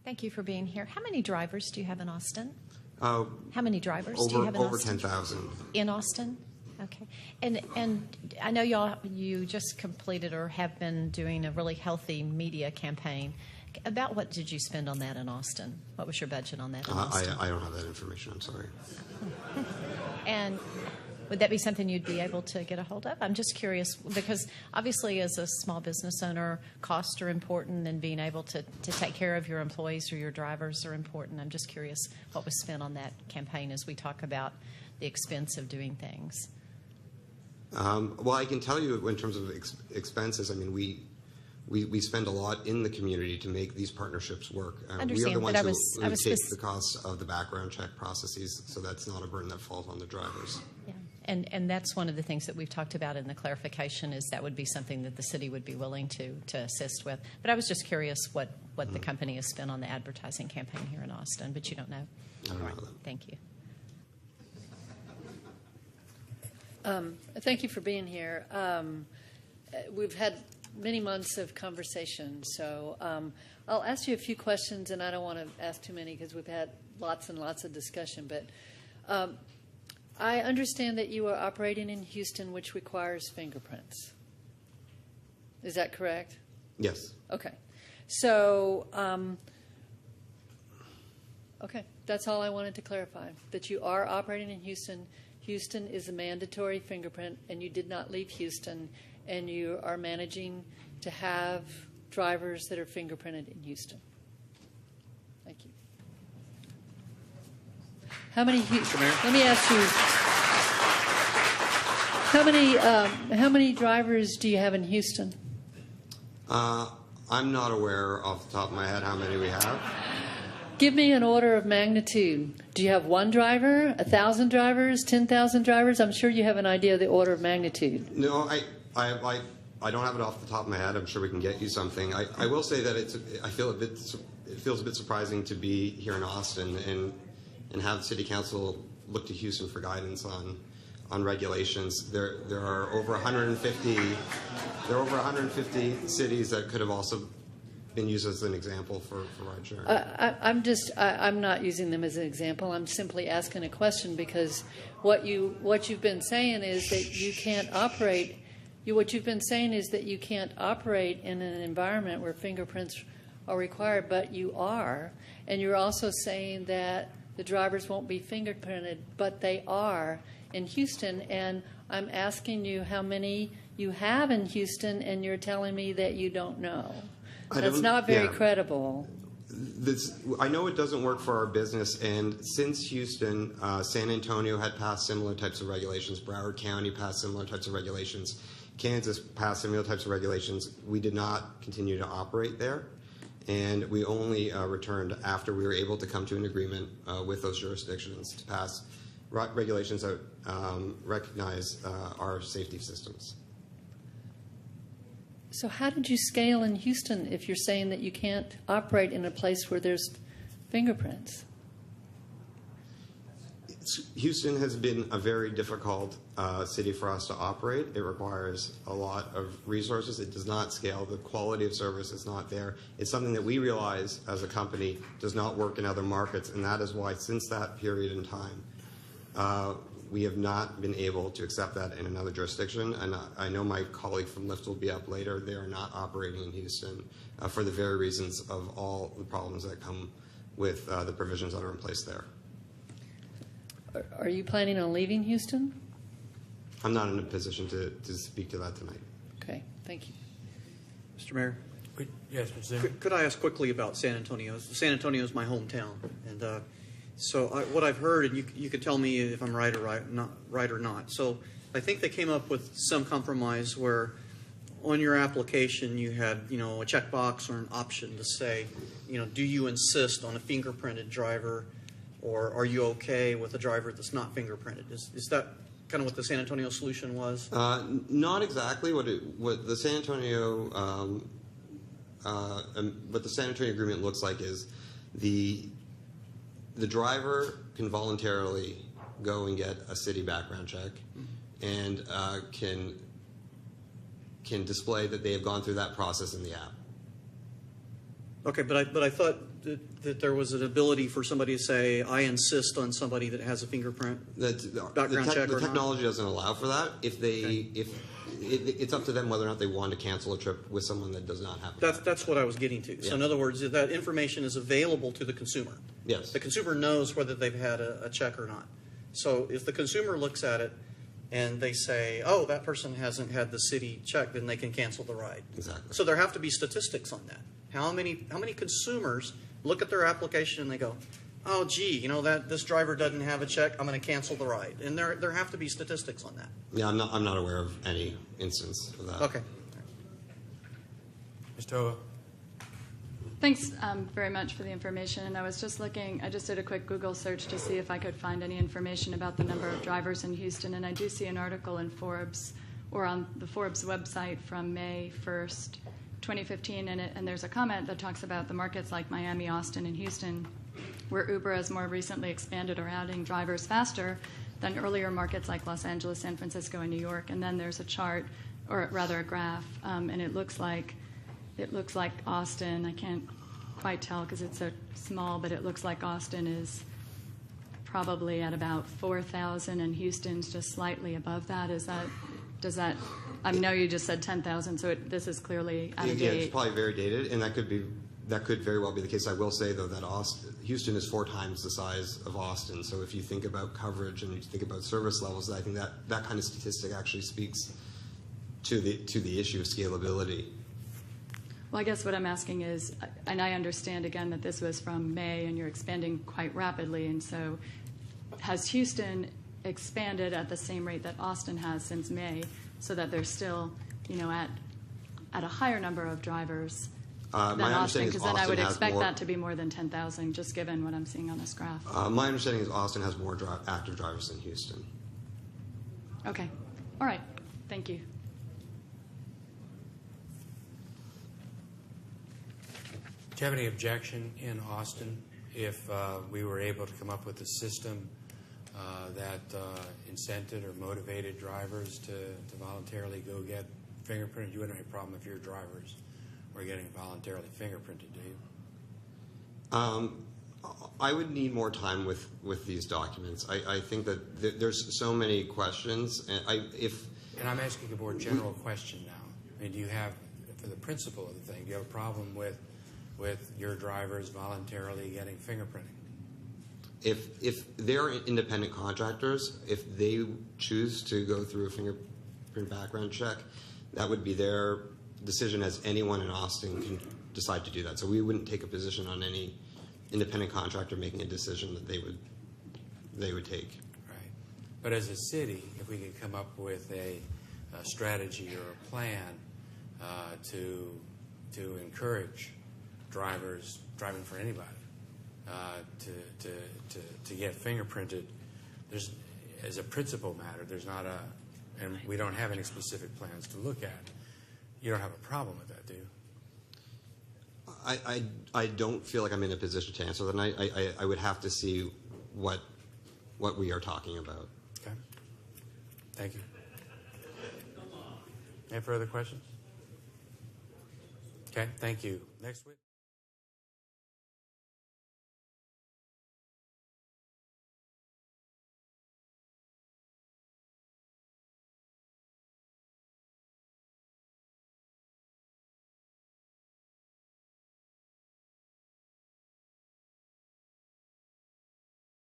Thank you for being here. How many drivers do you have in Austin? How many drivers do you have in over Austin? 10,000. In Austin? Okay. And I know you just completed or have been doing a really healthy media campaign. About what did you spend on that in Austin? What was your budget on that in Austin? I don't have that information. I'm sorry. And would that be something you'd be able to get a hold of? I'm just curious because obviously as a small business owner, costs are important and being able to take care of your employees or your drivers are important. I'm just curious what was spent on that campaign as we talk about the expense of doing things. Well, I can tell you in terms of expenses, I mean, we spend a lot in the community to make these partnerships work. We are the ones who take the costs of the background check processes, so that's not a burden that falls on the drivers. Yeah. And that's one of the things that we've talked about in the clarification is that would be something that the city would be willing to assist with. But I was just curious what the company has spent on the advertising campaign here in Austin, but you don't know. I don't know that. Thank you. Thank you for being here. We've had many months of conversation, so I'll ask you a few questions, and I don't want to ask too many because we've had lots and lots of discussion, but I understand that you are operating in Houston, which requires fingerprints. Is that correct? Yes. Okay. So, okay, that's all I wanted to clarify, that you are operating in Houston. Houston is a mandatory fingerprint, and you did not leave Houston, and you are managing to have drivers that are fingerprinted in Houston. Thank you. How many? Let me ask you. How many drivers do you have in Houston? I'm not aware off the top of my head how many we have. Give me an order of magnitude. Do you have one driver, 1,000 drivers, 10,000 drivers? I'm sure you have an idea of the order of magnitude. No, I don't have it off the top of my head. I'm sure we can get you something. I will say that it feels a bit surprising to be here in Austin and have City Council look to Houston for guidance on regulations. There are over 150 cities that could have also been used as an example for ride sharing. I'm not using them as an example. I'm simply asking a question because what you've been saying is that you can't operate. What you've been saying is that you can't operate in an environment where fingerprints are required, but you are. And you're also saying that the drivers won't be fingerprinted, but they are in Houston. And I'm asking you how many you have in Houston, and you're telling me that you don't know. That's not very credible. I know it doesn't work for our business, and since Houston, San Antonio had passed similar types of regulations, Broward County passed similar types of regulations, Kansas passed similar types of regulations. We did not continue to operate there, and we only returned after we were able to come to an agreement with those jurisdictions to pass regulations that recognize our safety systems. So how did you scale in Houston if you're saying that you can't operate in a place where there's fingerprints? Houston has been a very difficult city for us to operate. It requires a lot of resources. It does not scale. The quality of service is not there. It's something that we realize as a company does not work in other markets, and that is why since that period in time, we have not been able to accept that in another jurisdiction. And I know my colleague from Lyft will be up later. They are not operating in Houston for the very reasons of all the problems that come with the provisions that are in place there. Are you planning on leaving Houston? I'm not in a position to speak to that tonight. Okay, thank you. Mr. Mayor? Yes, Mr. Zimmer. Could I ask quickly about San Antonio? San Antonio is my hometown, and so what I've heard, and you could tell me if I'm right or not. So I think they came up with some compromise where on your application you had, a checkbox or an option to say, do you insist on a fingerprinted driver, or are you okay with a driver that's not fingerprinted? Is that kind of what the San Antonio solution was? Not exactly. What the San Antonio agreement looks like is the driver can voluntarily go and get a city background check, and can display that they have gone through that process in the app. Okay, but I thought that there was an ability for somebody to say, I insist on somebody that has a fingerprint background check the or technology doesn't allow for that. If they, Okay. if it's up to them whether or not they want to cancel a trip with someone that does not have. That's what I was getting to. So Yeah. in other words, that information is available to the consumer. Yes. The consumer knows whether they've had a check or not. So if the consumer looks at it and they say, oh, that person hasn't had the city check, then they can cancel the ride. Exactly. So there have to be statistics on that. How many consumers look at their application and they go, oh, gee, you know, that this driver doesn't have a check, I'm going to cancel the ride. And there have to be statistics on that. Yeah, I'm not aware of any instance of that. Okay. Ms. Tova. Thanks very much for the information. And I was just looking, I just did a quick Google search to see if I could find any information about the number of drivers in Houston. And I do see an article in Forbes, or on the Forbes website from May 1st, 2015. And there's a comment that talks about the markets like Miami, Austin, and Houston, where Uber has more recently expanded or adding drivers faster than earlier markets like Los Angeles, San Francisco, and New York. And then there's a chart, or rather a graph, and it looks like Austin. I can't quite tell because it's so small, but it looks like Austin is probably at about 4,000, and Houston's just slightly above that. Does that? I know you just said 10,000, so this is clearly out of Yeah, date. it's probably very dated, and that could very well be the case. I will say though that Houston is 4 times the size of Austin. So if you think about coverage and you think about service levels, I think that kind of statistic actually speaks to the issue of scalability. Well, I guess what I'm asking is, and I understand again that this was from May and you're expanding quite rapidly, and so has Houston expanded at the same rate that Austin has since May, so that they're still, at a higher number of drivers than My Austin? understanding is Because then I would Austin has expect more- that to be more than 10,000, just given what I'm seeing on this graph. My understanding is Austin has more active drivers than Houston. Okay. All right. Thank you. Do you have any objection in Austin if we were able to come up with a system that incented or motivated drivers to voluntarily go get fingerprinted? You wouldn't have a problem if your drivers were getting voluntarily fingerprinted, do you? I would need more time with these documents. I think that there's so many questions, and And I'm asking a more general question now. I mean, do you have, for the principle of the thing, do you have a problem with your drivers voluntarily getting fingerprinting? if they're independent contractors, if they choose to go through a fingerprint background check, that would be their decision, as anyone in Austin can decide to do that. So we wouldn't take a position on any independent contractor making a decision that they would take. Right. But as a city, if we could come up with a strategy or a plan to encourage drivers driving for anybody to get fingerprinted, there's, as a principle matter, there's not and we don't have any specific plans to look at. You don't have a problem with that, do you? I don't feel like I'm in a position to answer that. I would have to see what we are talking about. Okay. Thank you. Any further questions? Okay, thank you. Next week.